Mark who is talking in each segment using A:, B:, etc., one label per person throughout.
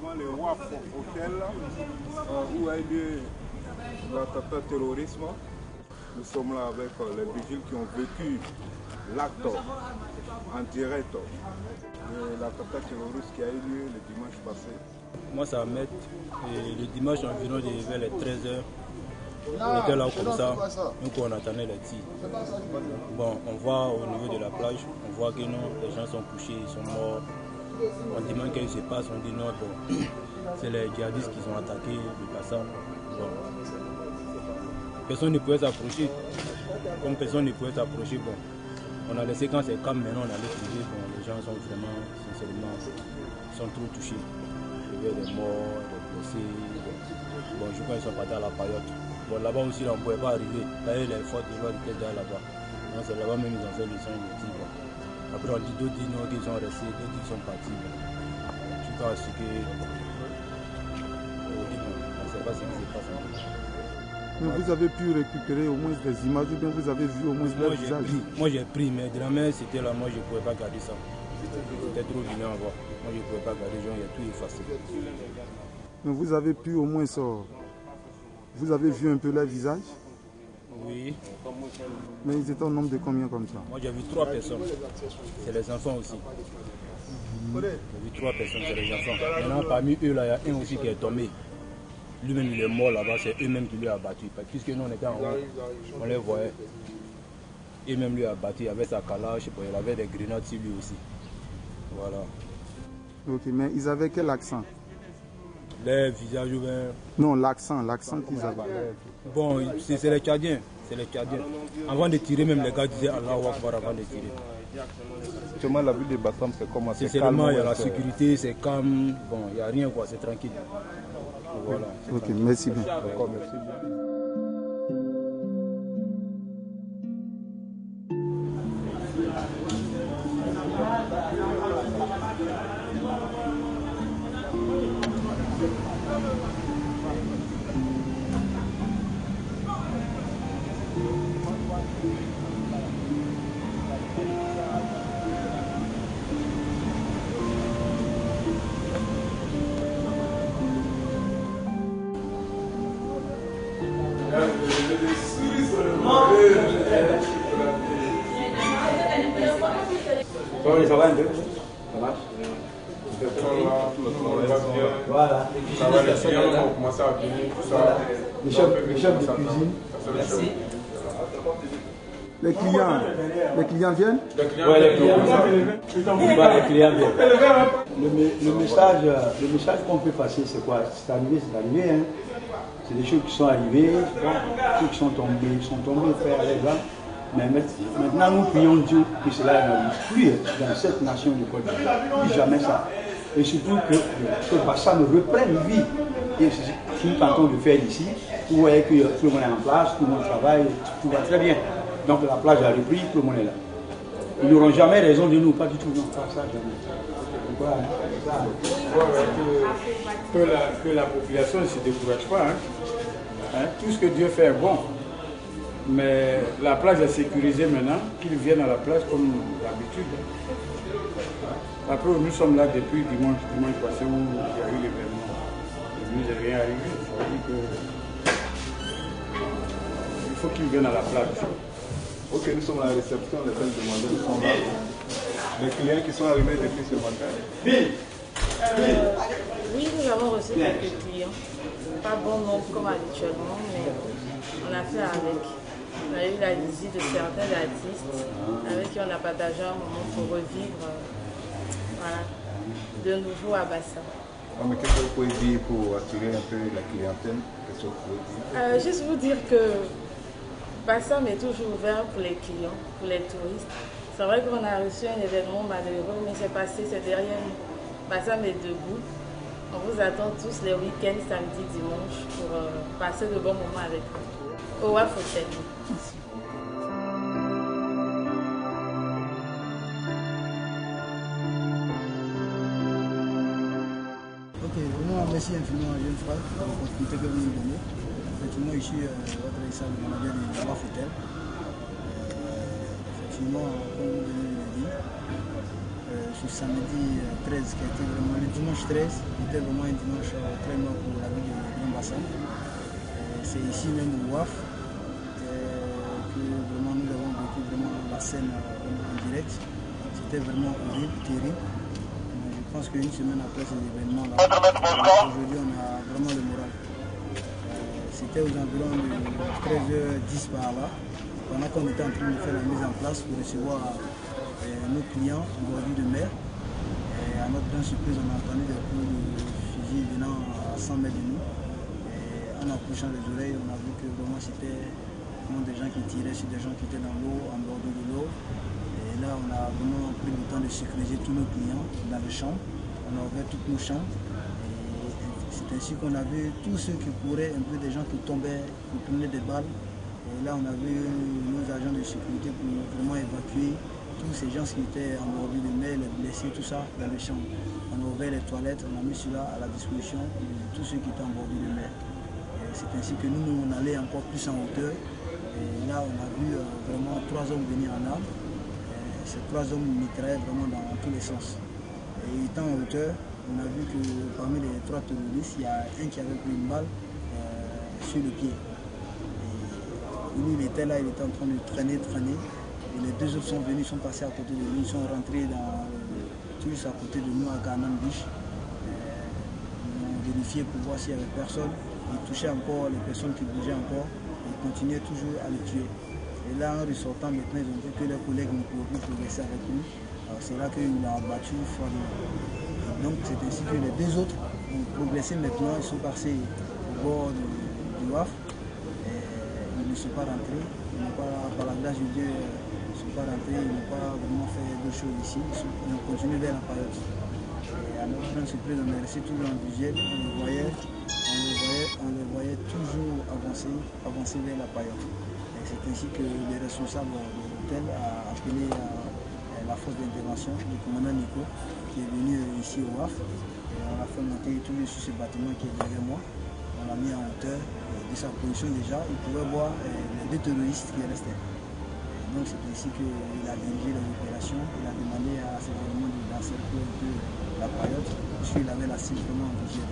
A: exactement le Waf Hotel où a eu lieu l'attentat terrorisme. Nous sommes là avec les vigiles qui ont vécu l'acte en direct de l'attentat terroriste qui a eu lieu le dimanche passé.
B: Moi, c'est Ahmed. Et le dimanche environ vers les 13h, on était là comme ça, donc on attendait les tirs. Bon, on voit au niveau de la plage, on voit que non, les gens sont couchés, ils sont morts. On demande qu'est-ce qui se passe, on dit non, bon, c'est les djihadistes qui ont attaqué le passage. Bon. Personne ne pouvait s'approcher. Comme personne ne pouvait s'approcher, bon, on a laissé quand c'est calme, maintenant on allait trouver, bon, les gens sont vraiment, sincèrement, sont trop touchés. Il y a des morts, des blessés. Bon, je crois qu'ils sont partis à la paillote. Bon, là-bas aussi, là, on ne pouvait pas arriver. D'ailleurs, les forces de l'ordre étaient déjà là-bas. Donc, c'est là-bas même ils ont fait le son, ils ont dit, bon. Après, on dit d'autres disent non, qu'ils sont restés, d'autres disent qu'ils sont partis. Bon. Je crois que. On ne sait pas ce qui se passe.
C: Mais vous avez pu récupérer au moins des images ou bien vous avez vu au moins leur visage?
B: Moi, j'ai pris, mais de la main, c'était là, moi, je ne pouvais pas garder ça. C'était trop vilain à voir. Moi, je ne pouvais pas garder, il y a tout effacé.
C: Mais vous avez pu au moins vous avez vu un peu leur visage?
B: Oui.
C: Mais ils étaient au nombre de combien comme ça?
B: Moi j'ai vu 3 personnes. C'est les enfants aussi. J'ai vu 3 personnes, c'est les enfants. Maintenant parmi eux là, il y a un aussi qui est tombé. Lui-même il est mort là-bas, c'est eux-mêmes qui lui ont abattu. Puisque nous on était en haut, on les voyait. Et même lui a abattu avec sa calache, il avait des grenades sur lui aussi. Voilà.
C: Ok, mais ils avaient quel accent?
B: Les visages ouverts.
C: Non, l'accent qu'ils avaient.
B: Bon, c'est les Tchadiens. C'est les Tchadiens. Avant de tirer, même les gars disaient Allahu Akbar avant de tirer.
A: Actuellement, la ville de Bassam, c'est comment?
B: C'est seulement, il y a la sécurité, c'est calme. Bon, il n'y a rien, quoi, c'est tranquille. Voilà.
C: Ok, merci bien.
A: D'accord, merci bien.
D: Ça va un peu? Ça marche? Voilà.
A: Ça va, les clients vont commencer à venir, tout ça.
D: Les chefs de cuisine.
A: Merci.
C: Les clients viennent?
D: Oui, les clients viennent. Le message qu'on peut passer, c'est quoi? C'est arrivé, hein. C'est des choses qui sont arrivées, ceux qui sont tombés, frère, les gars. Mais maintenant, nous prions Dieu que cela n'arrive plus dans cette nation de Côte d'Ivoire. Plus jamais ça. Et surtout que Bassam reprenne vie. Et c'est ce que nous tentons de faire ici. Vous voyez que tout le monde est en place, tout le monde travaille, tout va très bien. Donc la plage a repris, tout le monde est là. Ils n'auront jamais raison de nous, pas du tout, non, pas ça, jamais. Voilà. Que la population ne se décourage pas. Hein. Tout ce que Dieu fait est bon. Mais la plage est sécurisée maintenant, qu'ils viennent à la plage comme d'habitude. Après, nous sommes là depuis dimanche passé où il y a eu l'événement. Il n'est rien arrivé. Ça veut dire que il faut qu'ils viennent à la plage.
A: Ok, nous sommes à la réception, les belles demandeurs sont là. Les clients qui sont arrivés depuis ce matin.
E: Oui, nous avons reçu quelques clients. Pas bon nombre comme habituellement, mais on a fait avec. On a eu la visite de certains artistes avec qui on a partagé un moment pour revivre de nouveau à Bassam.
A: Mais qu'est-ce que vous pouvez dire pour attirer un peu la clientèle? Qu'est-ce que vous pouvez dire?
E: Juste vous dire que Bassam est toujours ouvert pour les clients, pour les touristes. C'est vrai qu'on a reçu un événement malheureux, mais c'est passé, c'est derrière nous. Bassam est debout. On vous attend tous les week-ends, samedi, dimanche, pour passer de bons moments avec vous. Au Waf Hotel.
F: Ok, vraiment merci infiniment à Jeune Frère pour l'opportunité que vous nous donnez. Effectivement, ici, votre salle de manager du Waf Hotel. Effectivement, comme vous venez de le dire, ce samedi 13, qui a été vraiment le dimanche 13, était vraiment un dimanche très noir pour la ville de Grand Bassam. C'est ici même au WAF que vraiment nous avons vécu vraiment la scène en direct. C'était vraiment horrible, terrible. Je pense qu'une semaine après ces événements-là, aujourd'hui on a vraiment le moral. C'était aux environs de 13h10 par là, pendant qu'on était en train de faire la mise en place pour recevoir nos clients aujourd'hui de mer. Et à notre grande surprise, on a entendu des coups de fusil venant à 100 mètres de nous. Et en approchant les oreilles, on a vu que vraiment c'était des gens qui tiraient sur des gens qui étaient dans l'eau, en bord de l'eau. Et là, on a vraiment pris le temps de sécuriser tous nos clients dans les chambres. On a ouvert toutes nos chambres. Et c'est ainsi qu'on a vu tous ceux qui couraient, un peu des gens qui tombaient, qui prenaient des balles. Et là, on a vu nos agents de sécurité pour vraiment évacuer tous ces gens qui étaient en bord de mer, les blessés, tout ça, dans les chambres. On a ouvert les toilettes, on a mis cela à la disposition de tous ceux qui étaient en bord de mer. C'est ainsi que nous, on allait encore plus en hauteur. Et là, on a vu vraiment 3 hommes venir en armes. Ces 3 hommes mitraillaient vraiment dans tous les sens. Et étant en hauteur, on a vu que parmi les 3 terroristes, il y a un qui avait pris une balle sur le pied. Et lui, il était là, il était en train de traîner. Et les 2 autres sont venus, ils sont passés à côté de nous, ils sont rentrés juste à côté de nous à Garnan Beach. Ils ont vérifié pour voir s'il n'y avait personne. Ils touchaient encore les personnes qui bougeaient encore. Ils continuaient toujours à les tuer. Et là, en ressortant maintenant, ils ont dit que leurs collègues ne pouvaient plus progresser avec lui. C'est là qu'ils l'ont abattu froidement. Donc c'est ainsi que les 2 autres ont progressé maintenant. Ils sont passés au bord du WAF. Ils ne sont pas rentrés. Ils n'ont pas, par la grâce de Dieu, ils ne sont pas rentrés. Ils n'ont pas vraiment fait de choses ici. Ils ont continué vers la période. Et à notre grande surprise, on est resté toujours en vigile. On les voyait toujours avancer vers la paillote. C'est ainsi que le responsable de l'hôtel a appelé la force d'intervention, le commandant Nico, qui est venu ici au WAF. Et on a fait monter tout sur ce bâtiment qui est derrière moi. On l'a mis en hauteur. De sa position déjà, il pouvait voir les 2 terroristes qui restaient. Et donc c'est ainsi qu'il a dirigé les opérations. Il a demandé à ses éléments d'encercler un peu la paillote, puisqu'il avait la cible vraiment en vigile.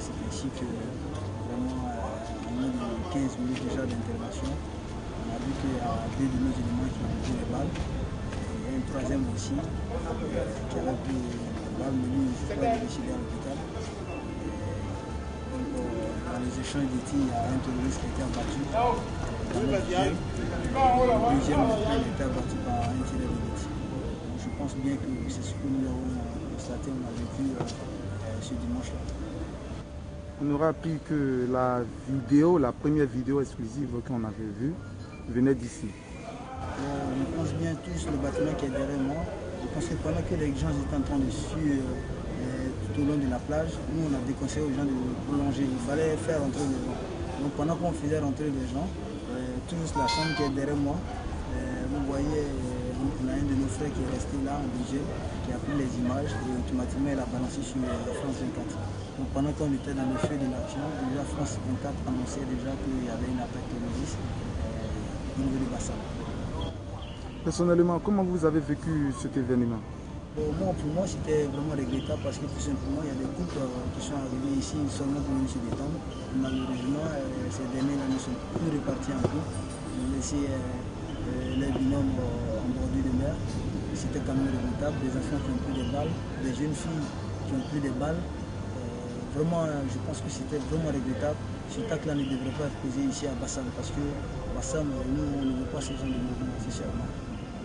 F: C'est ainsi que vraiment en moins de 15 minutes déjà d'intervention, on a vu qu'il y a 2 de nos éléments qui ont pris les balles et un 3e aussi qui avait pris les balles, mais lui il est décidé à l'hôpital. Donc dans les échanges de tirs, il y a un terroriste qui a été abattu. Le 2e il a été abattu par un tireur d'élite. Je pense bien que c'est ce que nous avons constaté, on a vécu ce dimanche-là.
C: On aura appris que la première vidéo exclusive qu'on avait vue, venait d'ici.
F: Je pense bien tous le bâtiment qui est derrière moi. Je pense que pendant que les gens étaient en train de suivre tout au long de la plage, nous on a déconseillé aux gens de prolonger. Il fallait faire rentrer les gens. Donc pendant qu'on faisait rentrer les gens, tous la chambre qui est derrière moi, vous voyez, on a un de nos frères qui est resté là en vigile, qui a pris les images et automatiquement il a balancé sur France 24. Donc pendant qu'on était dans le feu de l'action, déjà France 24 annonçait déjà qu'il y avait une attaque terroriste au niveau de Bassam.
C: Personnellement, comment vous avez vécu cet événement?
F: Pour moi, c'était vraiment regrettable parce que tout simplement, il y a des couples qui sont arrivés ici seulement pour venir se détendre. Malheureusement, ces derniers-là ne sont plus repartis en couple. Ils ont laissé les binômes en bordure de mer. C'était quand même regrettable. Des enfants qui ont pris des balles, des jeunes filles qui ont pris des balles. Vraiment, je pense que c'était vraiment regrettable. Cet acte-là ne devrait pas être posé ici à Bassam parce que Bassam, nous, on ne veut pas ce genre de mouvement, sincèrement.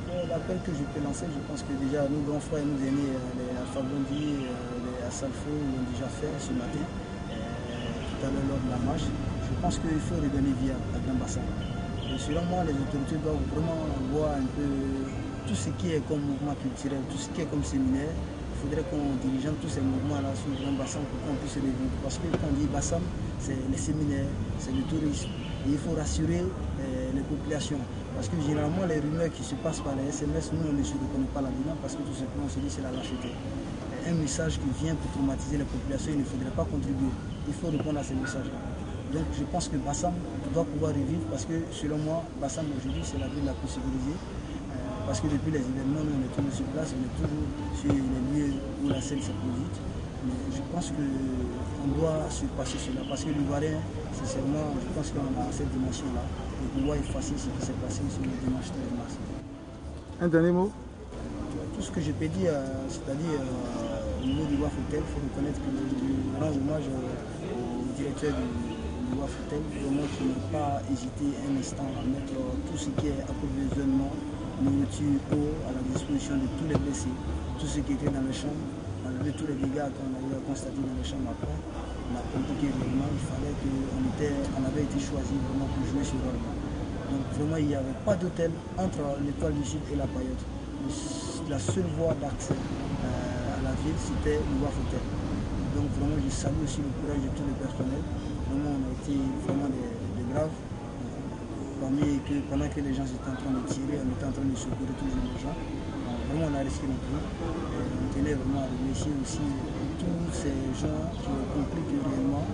F: L'appel que je peux lancer, je pense que déjà nos grands frères et nos aînés, les Alpha Blondie, les Assalfo, l'ont déjà fait ce matin, tout à l'heure lors de la marche. Je pense qu'il faut redonner vie à Grand Bassam. Et selon moi, les autorités doivent vraiment voir un peu tout ce qui est comme mouvement culturel, tout ce qui est comme séminaire. Il faudrait qu'on dirige tous ces mouvements-là sur Grand Bassam pour qu'on puisse les vivre. Parce que quand on dit Bassam, c'est les séminaires, c'est le tourisme. Et il faut rassurer les populations. Parce que généralement, les rumeurs qui se passent par les SMS, nous, on ne se reconnaît pas là-dedans parce que tout simplement, on se dit c'est la lâcheté. Un message qui vient pour traumatiser les populations, il ne faudrait pas contribuer. Il faut répondre à ces messages-là. Donc je pense que Bassam doit pouvoir revivre parce que selon moi, Bassam aujourd'hui, c'est la ville la plus sécurisée. parce que depuis les événements, nous on est toujours sur place, on est toujours sur les lieux où la scène s'est produite. Mais je pense qu'on doit surpasser cela, parce que l'Ivoirien, sincèrement, je pense qu'on a cette dimension-là, de pouvoir effacer ce qui s'est passé sur le dimanche 13 mars.
C: Un dernier mot?
F: Tout ce que je peux dire, c'est-à-dire au niveau du WAF Hotel, il faut reconnaître que je rends hommage au directeur du WAF Hotel, vraiment qui n'a pas hésité un instant à mettre tout ce qui est approvisionnement, nourriture, eau à la disposition de tous les blessés, tout ce qui était dans les chambres, enlever tous les dégâts qu'on a eu à constater dans les chambres après. On a compris que réellement il fallait qu'on avait été choisi vraiment pour jouer ce rôle. Donc vraiment il n'y avait pas d'hôtel entre l'Étoile du Sud et la Paillote. La seule voie d'accès à la ville, c'était le WAF Hotel. Donc vraiment, je salue aussi le courage de tout le personnel. Vraiment, on a été vraiment des braves. Pendant que les gens étaient en train de tirer, on était en train de secourir toujours les gens. Vraiment, on a risqué notre vie. On tenait vraiment à remercier aussi tous ces gens qui ont compris que réellement,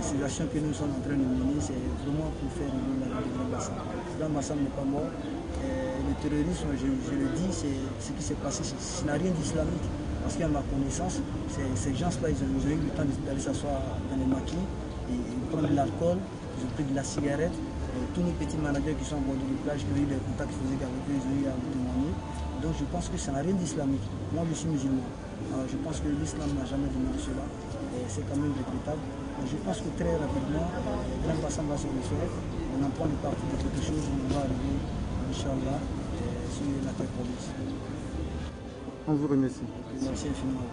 F: ces actions que nous sommes en train de mener, c'est vraiment pour faire la vie de Grand Bassam. Grand Bassam n'est pas mort. Le terrorisme, je le dis, c'est ce qui s'est passé, ce n'a rien d'islamique. Parce qu'à ma connaissance, ces gens-là, ils ont eu le temps d'aller s'asseoir dans les maquis et prendre de l'alcool, ils ont pris de la cigarette. Tous nos petits managers qui sont à bord de la plage, qui ont eu des contacts physiques avec eux, ils ont eu à vous témoigner. Donc je pense que ça n'a rien d'islamique. Moi, je suis musulman. Je pense que l'islam n'a jamais demandé cela. C'est quand même regrettable. Je pense que très rapidement, Grand Bassam va se refaire. On en prend le parti de quelque chose, on va arriver, Inch'Allah, sur la terre promise.
C: On vous remercie.
F: Merci infiniment.